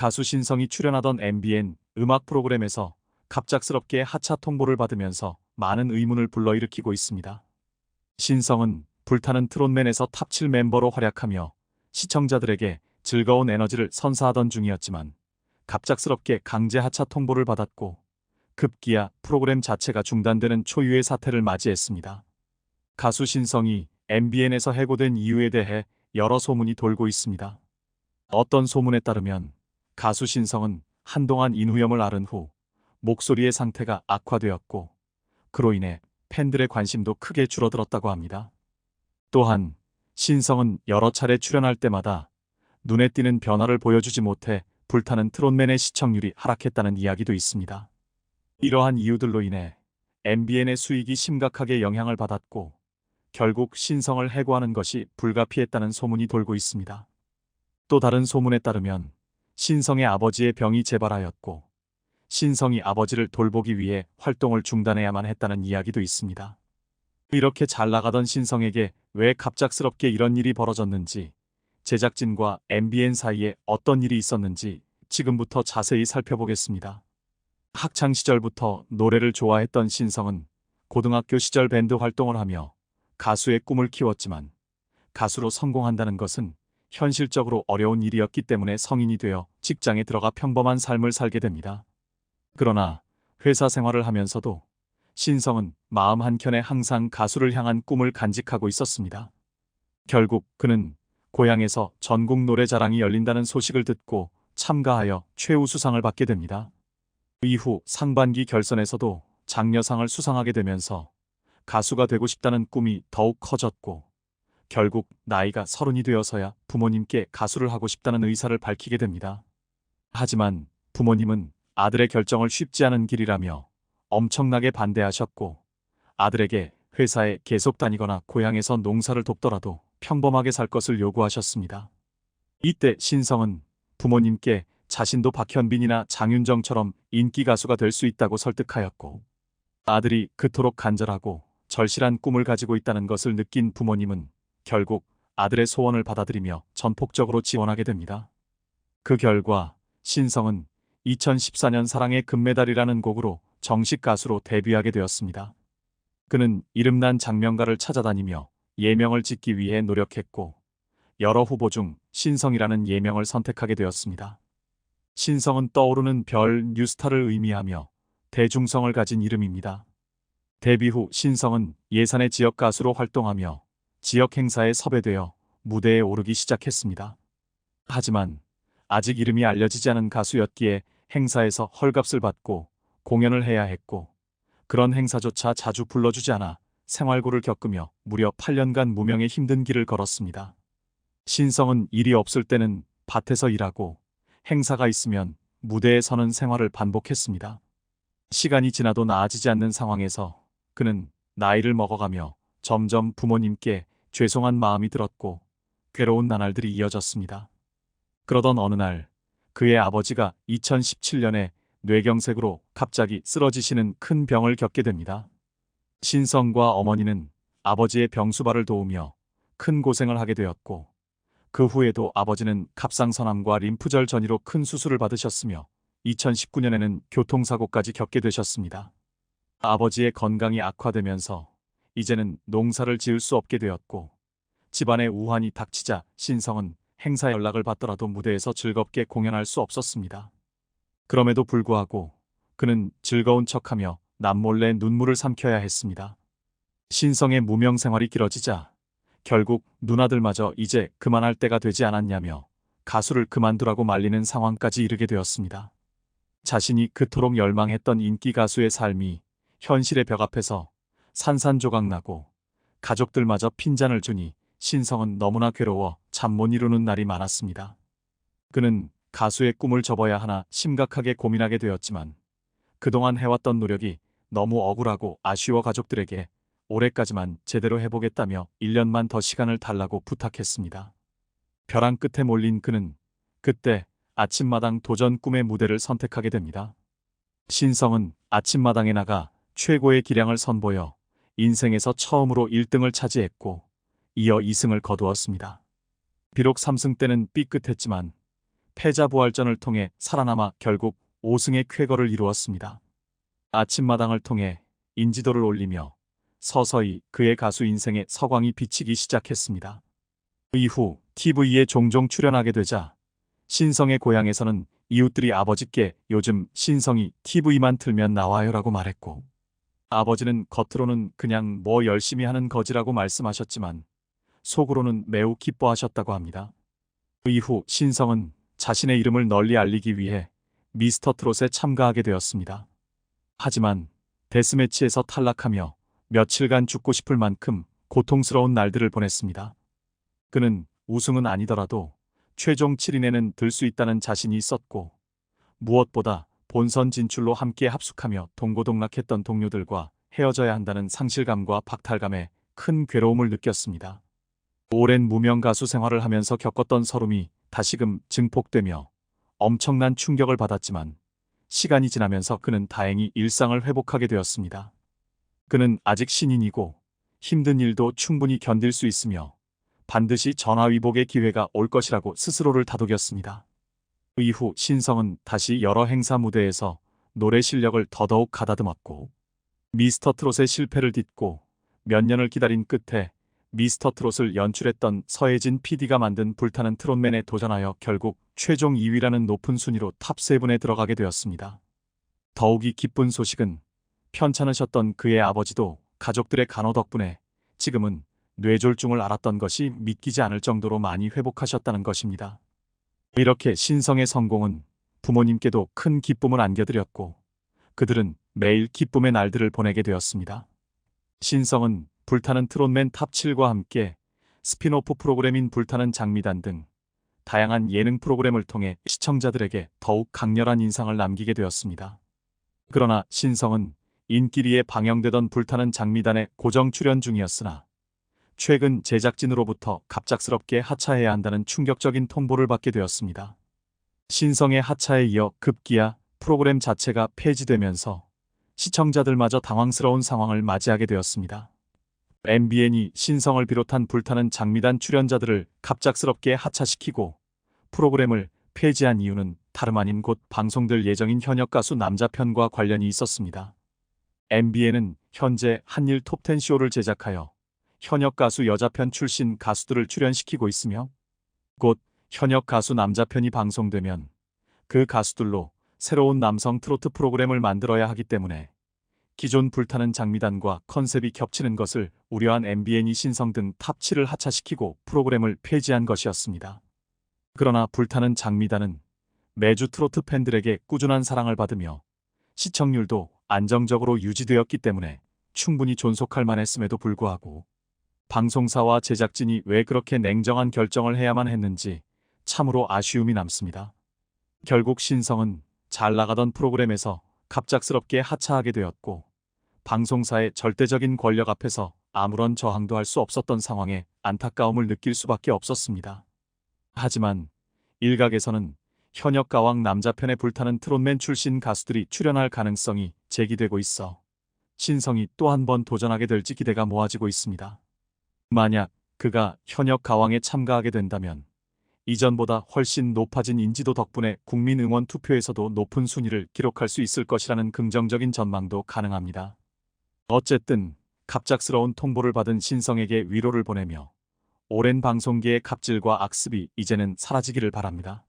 가수 신성이 출연하던 MBN 음악 프로그램에서 갑작스럽게 하차 통보를 받으면서 많은 의문을 불러일으키고 있습니다. 신성은 불타는 트롯맨에서 탑7 멤버로 활약하며 시청자들에게 즐거운 에너지를 선사하던 중이었지만 갑작스럽게 강제 하차 통보를 받았고 급기야 프로그램 자체가 중단되는 초유의 사태를 맞이했습니다. 가수 신성이 MBN에서 해고된 이유에 대해 여러 소문이 돌고 있습니다. 어떤 소문에 따르면 가수 신성은 한동안 인후염을 앓은 후 목소리의 상태가 악화되었고 그로 인해 팬들의 관심도 크게 줄어들었다고 합니다. 또한 신성은 여러 차례 출연할 때마다 눈에 띄는 변화를 보여주지 못해 불타는 트롯맨의 시청률이 하락했다는 이야기도 있습니다. 이러한 이유들로 인해 MBN의 수익이 심각하게 영향을 받았고 결국 신성을 해고하는 것이 불가피했다는 소문이 돌고 있습니다. 또 다른 소문에 따르면 신성의 아버지의 병이 재발하였고 신성이 아버지를 돌보기 위해 활동을 중단해야만 했다는 이야기도 있습니다. 이렇게 잘 나가던 신성에게 왜 갑작스럽게 이런 일이 벌어졌는지, 제작진과 MBN 사이에 어떤 일이 있었는지 지금부터 자세히 살펴보겠습니다. 학창 시절부터 노래를 좋아했던 신성은 고등학교 시절 밴드 활동을 하며 가수의 꿈을 키웠지만 가수로 성공한다는 것은 현실적으로 어려운 일이었기 때문에 성인이 되어 직장에 들어가 평범한 삶을 살게 됩니다. 그러나 회사 생활을 하면서도 신성은 마음 한켠에 항상 가수를 향한 꿈을 간직하고 있었습니다. 결국 그는 고향에서 전국 노래자랑이 열린다는 소식을 듣고 참가하여 최우수상을 받게 됩니다. 이후 상반기 결선에서도 장려상을 수상하게 되면서 가수가 되고 싶다는 꿈이 더욱 커졌고 결국 나이가 30이 되어서야 부모님께 가수를 하고 싶다는 의사를 밝히게 됩니다. 하지만 부모님은 아들의 결정을 쉽지 않은 길이라며 엄청나게 반대하셨고 아들에게 회사에 계속 다니거나 고향에서 농사를 돕더라도 평범하게 살 것을 요구하셨습니다. 이때 신성은 부모님께 자신도 박현빈이나 장윤정처럼 인기 가수가 될 수 있다고 설득하였고 아들이 그토록 간절하고 절실한 꿈을 가지고 있다는 것을 느낀 부모님은 결국 아들의 소원을 받아들이며 전폭적으로 지원하게 됩니다. 그 결과 신성은 2014년 사랑의 금메달이라는 곡으로 정식 가수로 데뷔하게 되었습니다. 그는 이름난 장명가를 찾아다니며 예명을 짓기 위해 노력했고 여러 후보 중 신성이라는 예명을 선택하게 되었습니다. 신성은 떠오르는 별, 뉴스타를 의미하며 대중성을 가진 이름입니다. 데뷔 후 신성은 예산의 지역 가수로 활동하며 지역 행사에 섭외되어 무대에 오르기 시작했습니다. 하지만 아직 이름이 알려지지 않은 가수였기에 행사에서 헐값을 받고 공연을 해야 했고 그런 행사조차 자주 불러주지 않아 생활고를 겪으며 무려 8년간 무명의 힘든 길을 걸었습니다. 신성은 일이 없을 때는 밭에서 일하고 행사가 있으면 무대에 서는 생활을 반복했습니다. 시간이 지나도 나아지지 않는 상황에서 그는 나이를 먹어가며 점점 부모님께 죄송한 마음이 들었고 괴로운 나날들이 이어졌습니다. 그러던 어느 날 그의 아버지가 2017년에 뇌경색으로 갑자기 쓰러지시는 큰 병을 겪게 됩니다. 신성과 어머니는 아버지의 병수발을 도우며 큰 고생을 하게 되었고 그 후에도 아버지는 갑상선암과 림프절 전이로 큰 수술을 받으셨으며 2019년에는 교통사고까지 겪게 되셨습니다. 아버지의 건강이 악화되면서 이제는 농사를 지을 수 없게 되었고 집안에 우환이 닥치자 신성은 행사 연락을 받더라도 무대에서 즐겁게 공연할 수 없었습니다. 그럼에도 불구하고 그는 즐거운 척하며 남몰래 눈물을 삼켜야 했습니다. 신성의 무명 생활이 길어지자 결국 누나들마저 이제 그만할 때가 되지 않았냐며 가수를 그만두라고 말리는 상황까지 이르게 되었습니다. 자신이 그토록 열망했던 인기 가수의 삶이 현실의 벽 앞에서 산산조각나고 가족들마저 핀잔을 주니 신성은 너무나 괴로워 잠 못 이루는 날이 많았습니다. 그는 가수의 꿈을 접어야 하나 심각하게 고민하게 되었지만 그동안 해왔던 노력이 너무 억울하고 아쉬워 가족들에게 올해까지만 제대로 해보겠다며 1년만 더 시간을 달라고 부탁했습니다. 벼랑 끝에 몰린 그는 그때 아침마당 도전 꿈의 무대를 선택하게 됩니다. 신성은 아침마당에 나가 최고의 기량을 선보여 인생에서 처음으로 1등을 차지했고 이어 2승을 거두었습니다. 비록 3승 때는 삐끗했지만 패자부활전을 통해 살아남아 결국 5승의 쾌거를 이루었습니다. 아침마당을 통해 인지도를 올리며 서서히 그의 가수 인생의 서광이 비치기 시작했습니다. 이후 TV에 종종 출연하게 되자 신성의 고향에서는 이웃들이 아버지께 요즘 신성이 TV만 틀면 나와요라고 말했고, 아버지는 겉으로는 그냥 뭐 열심히 하는 거지라고 말씀하셨지만 속으로는 매우 기뻐하셨다고 합니다. 이후 신성은 자신의 이름을 널리 알리기 위해 미스터 트롯에 참가하게 되었습니다. 하지만 데스매치에서 탈락하며 며칠간 죽고 싶을 만큼 고통스러운 날들을 보냈습니다. 그는 우승은 아니더라도 최종 7인에는 들 수 있다는 자신이 있었고, 무엇보다 본선 진출로 함께 합숙하며 동고동락했던 동료들과 헤어져야 한다는 상실감과 박탈감에 큰 괴로움을 느꼈습니다. 오랜 무명 가수 생활을 하면서 겪었던 서름이 다시금 증폭되며 엄청난 충격을 받았지만 시간이 지나면서 그는 다행히 일상을 회복하게 되었습니다. 그는 아직 신인이고 힘든 일도 충분히 견딜 수 있으며 반드시 전화위복의 기회가 올 것이라고 스스로를 다독였습니다. 이후 신성은 다시 여러 행사 무대에서 노래 실력을 더더욱 가다듬었고, 미스터 트롯의 실패를 딛고 몇 년을 기다린 끝에 미스터 트롯을 연출했던 서혜진 PD가 만든 불타는 트롯맨에 도전하여 결국 최종 2위라는 높은 순위로 탑7에 들어가게 되었습니다. 더욱이 기쁜 소식은 편찮으셨던 그의 아버지도 가족들의 간호 덕분에 지금은 뇌졸중을 앓았던 것이 믿기지 않을 정도로 많이 회복하셨다는 것입니다. 이렇게 신성의 성공은 부모님께도 큰 기쁨을 안겨드렸고 그들은 매일 기쁨의 날들을 보내게 되었습니다. 신성은 불타는 트롯맨 탑7과 함께 스핀오프 프로그램인 불타는 장미단 등 다양한 예능 프로그램을 통해 시청자들에게 더욱 강렬한 인상을 남기게 되었습니다. 그러나 신성은 인기리에 방영되던 불타는 장미단에 고정 출연 중이었으나 최근 제작진으로부터 갑작스럽게 하차해야 한다는 충격적인 통보를 받게 되었습니다. 신성의 하차에 이어 급기야 프로그램 자체가 폐지되면서 시청자들마저 당황스러운 상황을 맞이하게 되었습니다. MBN이 신성을 비롯한 불타는 장미단 출연자들을 갑작스럽게 하차시키고 프로그램을 폐지한 이유는 다름 아닌 곧 방송될 예정인 현역 가수 남자편과 관련이 있었습니다. MBN은 현재 한일 톱10 쇼를 제작하여 현역 가수 여자편 출신 가수들을 출연시키고 있으며 곧 현역 가수 남자편이 방송되면 그 가수들로 새로운 남성 트로트 프로그램을 만들어야 하기 때문에 기존 불타는 장미단과 컨셉이 겹치는 것을 우려한 MBN이 신성 등 탑7을 하차시키고 프로그램을 폐지한 것이었습니다. 그러나 불타는 장미단은 매주 트로트 팬들에게 꾸준한 사랑을 받으며 시청률도 안정적으로 유지되었기 때문에 충분히 존속할 만했음에도 불구하고 방송사와 제작진이 왜 그렇게 냉정한 결정을 해야만 했는지 참으로 아쉬움이 남습니다. 결국 신성은 잘 나가던 프로그램에서 갑작스럽게 하차하게 되었고 방송사의 절대적인 권력 앞에서 아무런 저항도 할 수 없었던 상황에 안타까움을 느낄 수밖에 없었습니다. 하지만 일각에서는 현역 가왕 남자편에 불타는 트롯맨 출신 가수들이 출연할 가능성이 제기되고 있어 신성이 또 한 번 도전하게 될지 기대가 모아지고 있습니다. 만약 그가 현역 가왕에 참가하게 된다면 이전보다 훨씬 높아진 인지도 덕분에 국민 응원 투표에서도 높은 순위를 기록할 수 있을 것이라는 긍정적인 전망도 가능합니다. 어쨌든 갑작스러운 통보를 받은 신성에게 위로를 보내며 오랜 방송계의 갑질과 악습이 이제는 사라지기를 바랍니다.